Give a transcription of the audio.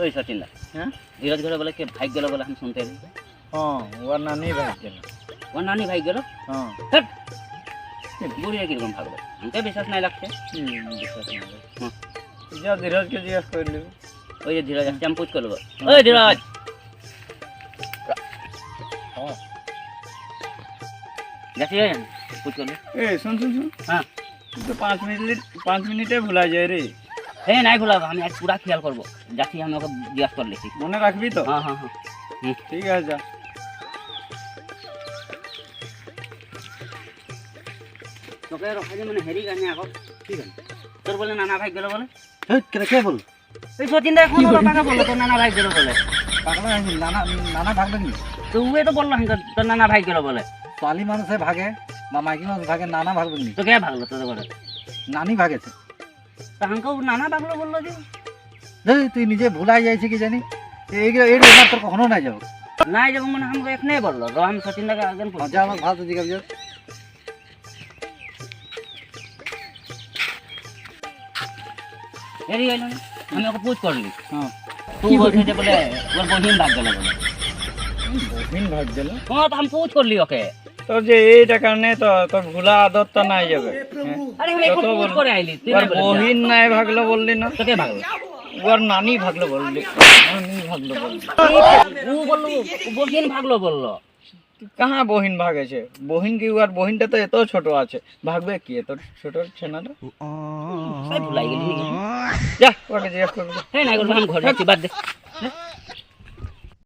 ওই সচিন দা, হ্যাঁ ধীরজ ঘরে বলে কে ভাগ গেল বলে আমি শুনতে এলি। হ্যাঁ ওর নানি ভাগ গেল। ওর নানি ভাগ গেল? হ্যাঁ হ্যাট, বুড়িয়া কিরকম ভাগলো? আমাকে বিশ্বাস নাই লাগছে। বিশ্বাস না হুম। যা ধীরজকে জিজ্ঞাসা করলি। ওই যে ধীরজ আসছে, আমি পুজ করবো। ওই ধীরজ, হ্যাঁ যাচ্ছি পুজ করলে। এ শুন শুন শুন, হ্যাঁ তুই তো 5 মিনিটে ভুলা যায় রে। হ্যাঁ নাই ভুলাবো, আমি আজ পুরা খেয়াল করবো। যাচ্ছি, আমি ওকে জিজ্ঞাসা করে লিখি। মনে রাখবি তো? হ্যাঁ হ্যাঁ হ্যাঁ। ঠিক আছে যা। তোকে রখাই মানে হেরি গানে আগত ঠিক আছে। তোর বলে নানা ভাই গেল বলে? কে বল? এই সচিন দা এখন ওরা টাকা বললো তোর নানা ভাই গেল বলে। পাগলা নানা নানা ভাগবে কি? তো ওয়ে তো বললো তোর নানা ভাই গেল বলে। ছোৱালী মানুষে ভাগে বা মাইকী মানুষ ভাগে, নানা ভাগবে কি? তো কে ভাগলো তোদের ঘরে? নানি ভাগেছে। তা হাঙ্কাও নানা ভাগলো বললো যে। তুই নিজে ভুলাই যাইছে কি জানি, এইগুলো এই তোর কখনো নাই যাবো। নাই যাবো মানে আমাকে এখনই বললো। র আমি সচিন দাকে একজন যা আমার ভাত জিজ্ঞাসা যাও। হেরি গেল, আমি ওকে পুজ করলি। হ্যাঁ তুই বলছে যে বলে ওর বহিন ভাগ গেল বলে। বহিন ভাগ গেল? হ্যাঁ তো আমি পুজ করলি ওকে। তোর যে এইটা কারণে তো তোর ভুলা আদতটা নাই যাবে। আরে আমি এখন পুজ করে আইলি, তুই ওর বহিন নাই ভাগলো বললি না? তো কে ভাগলো? ওর নানি ভাগলো বললি। নানি ভাগলো বললি। ও বললো বহিন ভাগলো বললো। কাহা বহিন ভাগেছে? বহিন কি ওর বহিনটা তো এত ছোট আছে, ভাগবে কি এত ছোট ছেনাটা? ভুলাই গেলি নাকি? যা ওকে জিজ্ঞেস করবি। হ্যাঁ নাই করবো, আমি ঘরে যাচ্ছি, বাদ দে।